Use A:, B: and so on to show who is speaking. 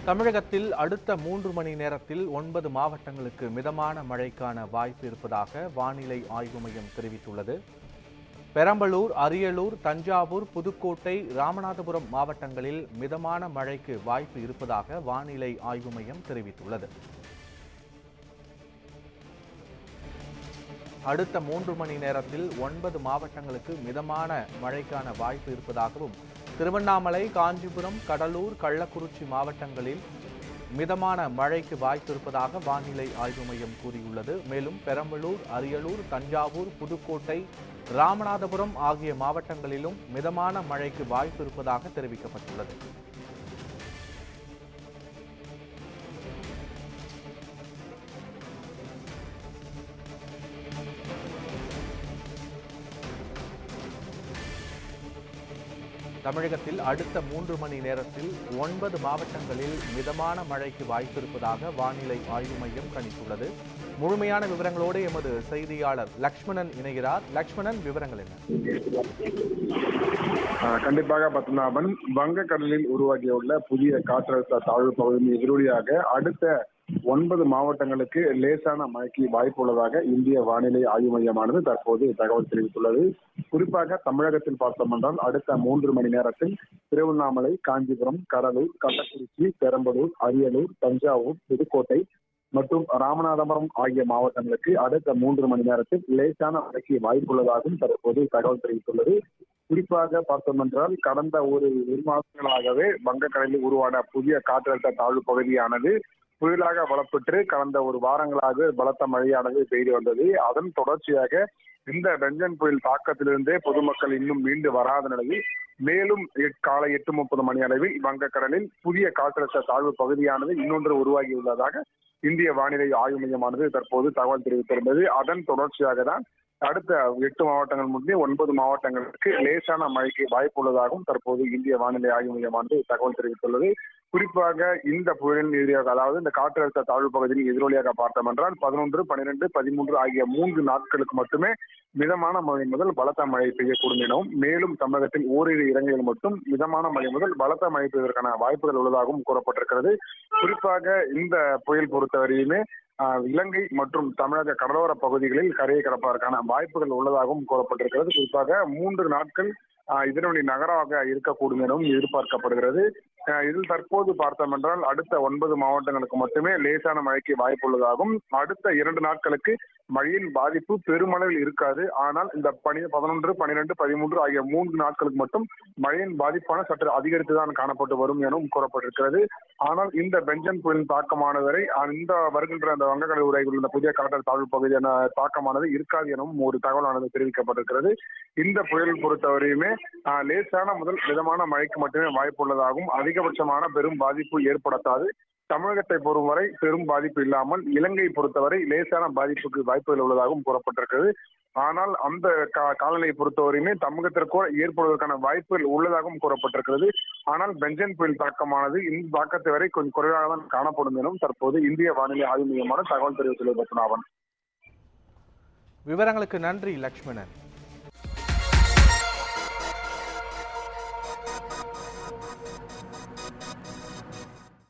A: தமிழகத்தில் அடுத்த 3 மணி நேரத்தில் 9 மாவட்டங்களுக்கு மிதமான மழைக்கான வாய்ப்பு இருப்பதாக வானிலை ஆய்வு மையம் தெரிவித்துள்ளது. பெரம்பலூர், அரியலூர், தஞ்சாவூர், புதுக்கோட்டை, ராமநாதபுரம் மாவட்டங்களில் மிதமான மழைக்கு வாய்ப்பு இருப்பதாக வானிலை ஆய்வு மையம் தெரிவித்துள்ளது. அடுத்த 3 மணி நேரத்தில் 9 மாவட்டங்களுக்கு மிதமான மழைக்கான வாய்ப்பு இருப்பதாகவும், திருவண்ணாமலை, காஞ்சிபுரம், கடலூர், கள்ளக்குறிச்சி மாவட்டங்களில் மிதமான மழைக்கு வாய்ப்பு இருப்பதாக வானிலை ஆய்வு மையம் கூறியுள்ளது. மேலும் பெரம்பலூர், அரியலூர், தஞ்சாவூர், புதுக்கோட்டை, ராமநாதபுரம் ஆகிய மாவட்டங்களிலும் மிதமான மழைக்கு வாய்ப்பு இருப்பதாக தெரிவிக்கப்பட்டுள்ளது. தமிழகத்தில் அடுத்த 3 மணி நேரத்தில் 9 மாவட்டங்களில் மிதமான மழைக்கு வாய்ப்பு இருப்பதாக வானிலை ஆய்வு மையம் கணித்துள்ளது. முழுமையான விவரங்களோடு எமது செய்தியாளர் லக்ஷ்மணன் இணைகிறார். லக்ஷ்மணன், விவரங்கள் என்ன?
B: கண்டிப்பாக பத்மநாபன், வங்கக்கடலில் உருவாகியுள்ள புதிய காற்றழுத்த தாழ்வு பகுதியின் எதிரொலியாக அடுத்த 9 மாவட்டங்களுக்கு லேசான மழைக்கு வாய்ப்பு உள்ளதாக இந்திய வானிலை ஆய்வு மையமானது தற்போது தகவல் தெரிவித்துள்ளது. குறிப்பாக தமிழகத்தில் பார்த்தோம் என்றால் அடுத்த 3 மணி நேரத்தில் திருவண்ணாமலை, காஞ்சிபுரம், கடலூர், கள்ளக்குறிச்சி, பெரம்பலூர், அரியலூர், தஞ்சாவூர், புதுக்கோட்டை மற்றும் ராமநாதபுரம் ஆகிய மாவட்டங்களுக்கு அடுத்த 3 மணி நேரத்தில் லேசான மழைக்கு வாய்ப்புள்ளதாகவும் தற்போது தகவல் தெரிவித்துள்ளது. குறிப்பாக பார்த்தோம் என்றால் கடந்த ஒரு மாதங்களாகவே வங்கக்கடலில் உருவான புதிய காற்றழுத்த தாழ்வு பகுதியானது புயலாக பலப்பெற்று கடந்த ஒரு வாரங்களாக பலத்த மழையானது பெய்து வந்தது. அதன் தொடர்ச்சியாக இந்த பெஞ்சன் புயல் தாக்கத்திலிருந்தே பொதுமக்கள் இன்னும் மீண்டு வராத நிலையில் மேலும் காலை 8:30 மணி அளவில் வங்கக்கடலில் புதிய காற்றழுத்த தாழ்வு பகுதியானது இன்னொன்று உருவாகியுள்ளதாக இந்திய வானிலை ஆய்வு மையமானது தற்போது தகவல் தெரிவித்திருந்தது. அதன் தொடர்ச்சியாக தான் அடுத்த 8 மாவட்டங்கள் முடிந்து 9 மாவட்டங்களுக்கு லேசான மழைக்கு வாய்ப்பு உள்ளதாகவும் தற்போது இந்திய வானிலை ஆய்வு மையமானது தகவல் தெரிவித்துள்ளது. குறிப்பாக இந்த புயலின் எதிராக, அதாவது இந்த காற்றழுத்த தாழ்வு பகுதியின் எதிரொலியாக பார்த்தோம் என்றால் 11, 12, 13 ஆகிய 3 நாட்களுக்கு மட்டுமே மிதமான மழை முதல் பலத்த மழை பெய்யக்கூடும் எனவும், மேலும் தமிழகத்தில் ஓரிரு இடங்களில் மட்டும் மிதமான மழை முதல் பலத்த மழை பெய்வதற்கான வாய்ப்புகள் உள்ளதாகவும் கூறப்பட்டிருக்கிறது. குறிப்பாக இந்த புயல் பொறுத்தவரையுமே இலங்கை மற்றும் தமிழக கடலோர பகுதிகளில் கரையை கடப்பதற்கான வாய்ப்புகள் உள்ளதாகவும் கூறப்பட்டிருக்கிறது. குறிப்பாக 3 நாட்கள் இதனுடைய நகராக இருக்கக்கூடும் எனவும் எதிர்பார்க்கப்படுகிறது. இதில் தற்போது பார்த்தோம் என்றால் அடுத்த 9 மாவட்டங்களுக்கு மட்டுமே லேசான மழைக்கு வாய்ப்பு உள்ளதாகவும், அடுத்த 2 நாட்களுக்கு மழையின் பாதிப்பு பெருமளவில் இருக்காது. ஆனால் இந்த 11, 12, 13 ஆகிய 3 நாட்களுக்கு மட்டும் மழையின் பாதிப்பான சற்று அதிகரித்துதான் காணப்பட்டு வரும் எனவும் கூறப்பட்டிருக்கிறது. ஆனால் இந்த பெஞ்சன் புயலின் தாக்கமானவரை இந்த வருகின்ற அந்த வங்கக்கடல் உரையில் உள்ள புதிய காற்றழுத்த தாழ்வு பகுதியான தாக்கமானது இருக்காது எனவும் ஒரு தகவலானது தெரிவிக்கப்பட்டிருக்கிறது. இந்த புயல் பொறுத்தவரையுமே லேசான முதல் மிதமான மழைக்கு மட்டுமே வாய்ப்பு உள்ளதாகவும், அதிகபட்சமான பெரும் பாதிப்பு ஏற்படுத்தாது. தமிழகத்தை பொறுத்தவரை பெரும் பாதிப்பு இல்லாமல் இலங்கை பொறுத்தவரை லேசான பாதிப்புக்கு வாய்ப்புகள் உள்ளதாகவும் கூறப்பட்டிருக்கிறது. ஆனால் அந்த காலநிலையை பொறுத்தவரையுமே தமிழகத்திற்கு ஏற்படுவதற்கான வாய்ப்புகள் உள்ளதாகவும் கூறப்பட்டிருக்கிறது. ஆனால் பெஞ்சன் புயல் தாக்கமானது இந்த தாக்கத்தை வரை கொஞ்சம் குறைவாக தான் காணப்படும் எனவும் தற்போது இந்திய வானிலை ஆய்வு மையமான தகவல் தெரிவித்துள்ளது. பத்மநாபன்,
A: விவரங்களுக்கு நன்றி லக்ஷ்மணன்.